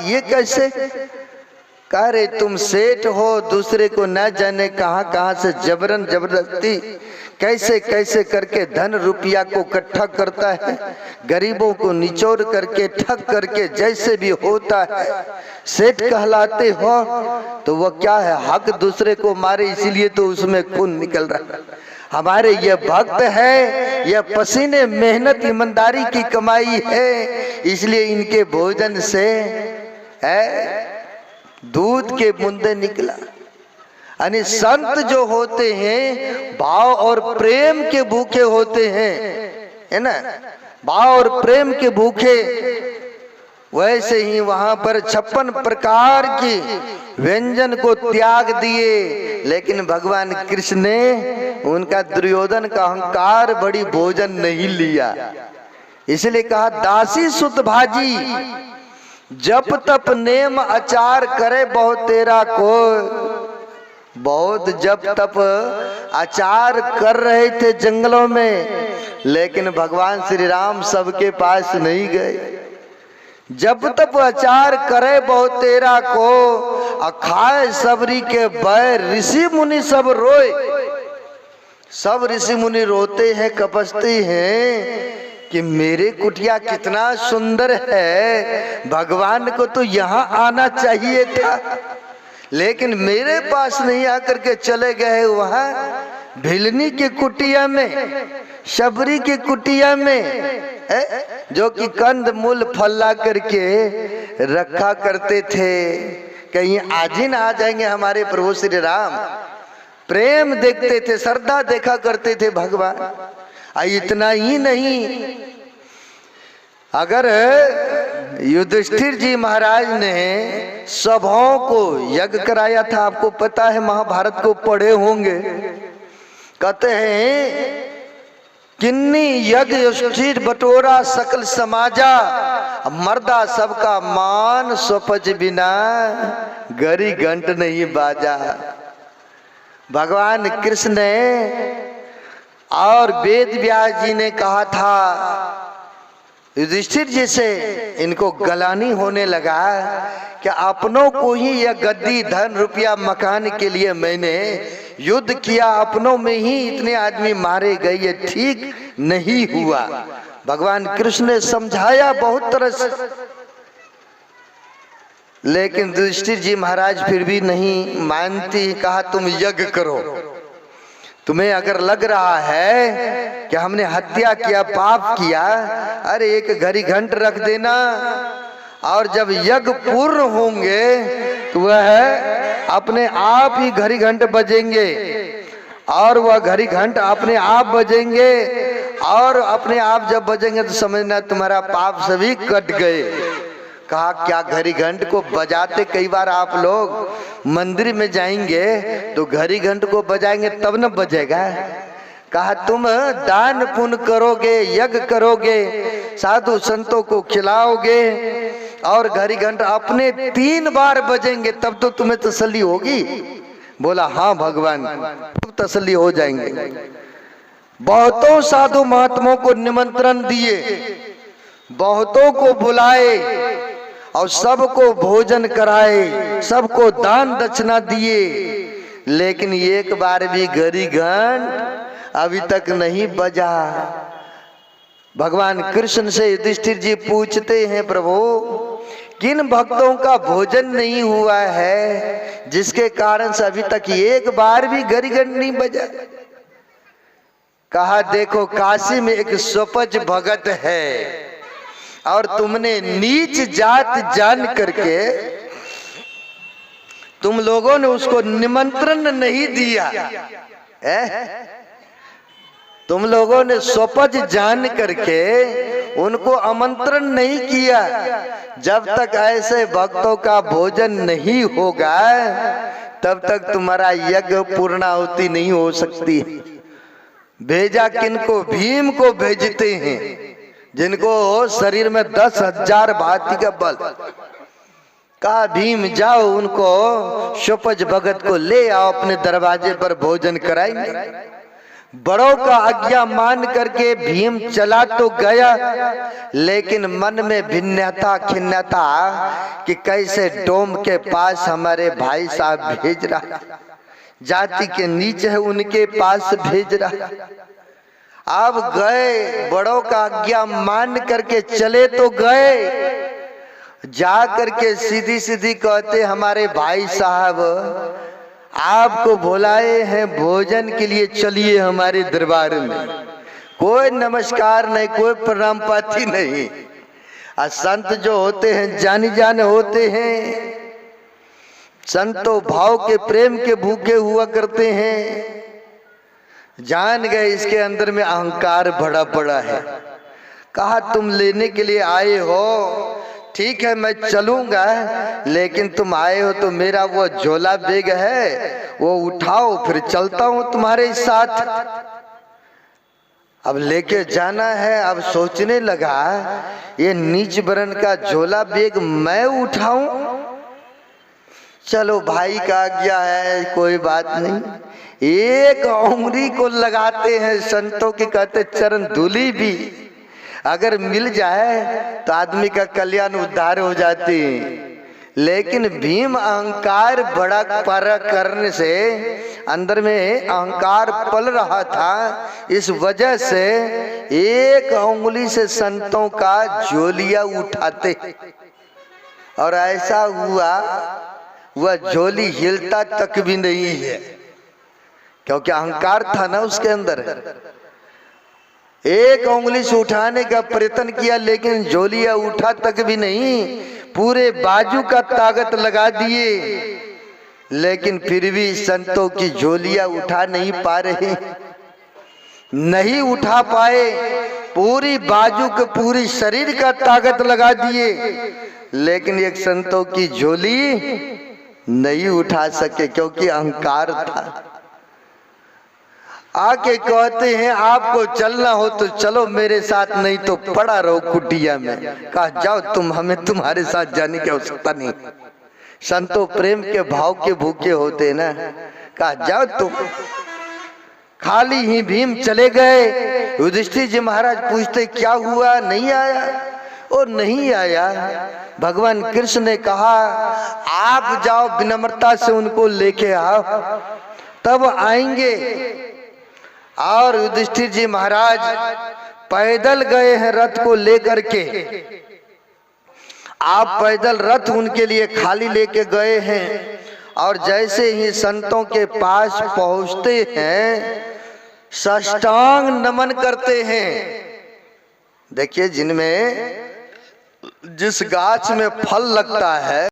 ये कैसे? कह रहे तुम सेठ हो, दूसरे को न जाने कहां कहां से जबरन जबरदस्ती कैसे कैसे करके धन रुपया को इकट्ठा करता है, गरीबों को निचोड़ करके ठग करके जैसे भी होता है सेठ कहलाते हो। तो वो क्या है, हक दूसरे को मारे, इसीलिए तो उसमें खून निकल रहा है। हमारे ये भक्त है, ये पसीने मेहनत ईमानदारी की कमाई है, इसलिए इनके भोजन से दूध के बूंदे निकला। यानी संत जो होते हैं भाव और प्रेम के भूखे होते हैं, है ना, भाव और प्रेम के भूखे। वैसे ही वहां पर 56 प्रकार की व्यंजन को त्याग दिए, लेकिन भगवान कृष्ण ने उनका दुर्योधन का अहंकार बड़ी भोजन नहीं लिया। इसलिए कहा दासी सुत भाजी, जप तप नेम आचार करे बहुत तेरा को। बहुत जप तप आचार कर रहे थे जंगलों में, लेकिन भगवान श्री राम सबके पास नहीं गए। जब तप आचार करे बहुत तेरा को, अखाए सबरी के बैर ऋषि मुनि सब रोए। सब ऋषि मुनि रोते हैं, कपसते हैं कि मेरे कुटिया कितना सुंदर है, भगवान को तो यहाँ आना चाहिए था, लेकिन मेरे पास नहीं आकर के चले गए वहां भिलनी की कुटिया में, शबरी की कुटिया में, जो कि कंद मूल फल ला करके रखा करते थे। कहीं आज ही ना आ जाएंगे हमारे प्रभु श्री राम। प्रेम देखते थे, श्रद्धा देखा करते थे भगवान। इतना ही नहीं, अगर युधिष्ठिर जी महाराज ने सभाओं को यज्ञ कराया था, आपको पता है, महाभारत को पढ़े होंगे। कहते हैं किन्नी यज्ञ युधिष्ठिर बटोरा सकल समाजा, मर्दा सबका मान स्वपच बिना गरी घंट नहीं बाजा। भगवान कृष्ण ने और वेद व्यास जी ने कहा था युधिष्ठिर जी से, इनको गलानी होने लगा कि अपनों को ही यह गद्दी धन रुपया मकान के लिए मैंने युद्ध किया, अपनों में ही इतने आदमी मारे गए, ये ठीक नहीं हुआ। भगवान कृष्ण ने समझाया बहुत तरह से, लेकिन युधिष्ठिर जी महाराज फिर भी नहीं मानती। कहा तुम यज्ञ करो, तुम्हें अगर लग रहा है कि हमने हत्या किया, पाप किया, अरे एक घड़ी घंट रख देना, और जब यज्ञ पूर्ण होंगे तो वह अपने आप ही घड़ी घंट बजेंगे, और वह घड़ी घंट अपने आप बजेंगे, और अपने आप जब बजेंगे तो समझना तुम्हारा पाप सभी कट गए। कहा क्या घड़ी घंट को बजाते, कई बार आप लोग मंदिर में जाएंगे तो घड़ी घंट को बजाएंगे तब न बजेगा। कहा तुम दान पुण्य करोगे, यज्ञ करोगे, साधु संतों को खिलाओगे, और घड़ी घंट अपने 3 बार बजेंगे तब तो तुम्हें तसल्ली होगी। बोला हाँ भगवान, तब तसल्ली हो जाएंगे। बहुतों साधु महात्माओं को निमंत्रण दिए, बहुतों को बुलाए, और सबको भोजन कराए, सबको दान दक्षिणा दिए, लेकिन एक बार भी घड़ी घंट अभी तक नहीं बजा। भगवान कृष्ण से युधिष्ठिर जी पूछते हैं प्रभु किन भक्तों का भोजन नहीं हुआ है जिसके कारण से अभी तक एक बार भी घड़ी घंट नहीं बजा। कहा देखो काशी में एक स्वपच भगत है, और तुमने नीच जात जान करके तुम लोगों ने उसको निमंत्रण नहीं दिया। तुम लोगों ने स्वपच जान करके उनको आमंत्रण नहीं किया। जब तक ऐसे भक्तों का भोजन नहीं होगा तब तक तुम्हारा यज्ञ पूर्णाहुति नहीं हो सकती। भेजा किनको? भीम को भेजते हैं, जिनको शरीर में 10,000 भांति का बल। कहा भीम जाओ उनको स्वपच भगत को ले आओ, अपने दरवाजे पर भोजन कराएंगे। बड़ों का आज्ञा मान करके भीम चला तो गया, लेकिन मन में भिन्नता खिन्नता कि कैसे डोम के पास हमारे भाई साहब भेज रहा, जाति के नीचे है उनके पास भेज रहा। अब गए, बड़ों का आज्ञा मान करके चले तो गए, जा करके सीधी सीधी कहते हमारे भाई साहब आपको बुलाए हैं भोजन के लिए, चलिए हमारे दरबार में। कोई नमस्कार नहीं, कोई प्रणाम पाती नहीं। और संत जो होते हैं जानी जाने होते हैं, संतो भाव के प्रेम के भूखे हुआ करते हैं। जान गए इसके अंदर में अहंकार बड़ा बड़ा है। कहा तुम लेने के लिए आए हो, ठीक है मैं चलूंगा, लेकिन तुम आए हो तो मेरा वो झोला बैग है वो उठाओ, फिर चलता हूं तुम्हारे साथ। अब लेके जाना है। अब सोचने लगा ये नीच वर्ण का झोला बैग मैं उठाऊं, चलो भाई का आज्ञा है कोई बात नहीं। एक उंगली को लगाते हैं संतों के कहते चरण धूली भी अगर मिल जाए तो आदमी का कल्याण उद्धार हो जाती। लेकिन भीम अहंकार बड़ा पर करने से अंदर में अहंकार पल रहा था, इस वजह से एक उंगली से संतों का झोलिया उठाते और ऐसा हुआ वह झोली हिलता तक भी नहीं है, क्योंकि अहंकार था ना उसके अंदर। एक उंगली से उठाने का प्रयत्न किया लेकिन झोलिया उठा तक भी नहीं, पूरे बाजू का ताकत लगा दिए, लेकिन फिर भी संतों की झोलिया उठा नहीं पा रहे, नहीं उठा पाए। पूरी बाजू के पूरी शरीर का ताकत लगा दिए, लेकिन एक संतों की झोली नहीं उठा सके, क्योंकि अहंकार था। आके कहते हैं आपको चलना हो तो चलो मेरे साथ, नहीं तो पड़ा रहो कुटिया में। कहा जाओ तुम, हमें तुम्हारे साथ जाने की आवश्यकता नहीं। संतों प्रेम के भाव के भूखे होते ना। कहा जाओ तुम। खाली ही भीम चले गए। युधिष्ठिर जी महाराज पूछते क्या हुआ, नहीं आया? और नहीं आया। भगवान कृष्ण ने कहा आप जाओ विनम्रता से उनको लेके आओ, तब आएंगे। और युधिष्ठिर जी महाराज पैदल गए हैं रथ को लेकर के। आप पैदल रथ उनके लिए खाली लेके गए हैं, और जैसे ही संतों के पास पहुंचते हैं साष्टांग नमन करते हैं। देखिए जिनमें जिस गाछ में फल लगता है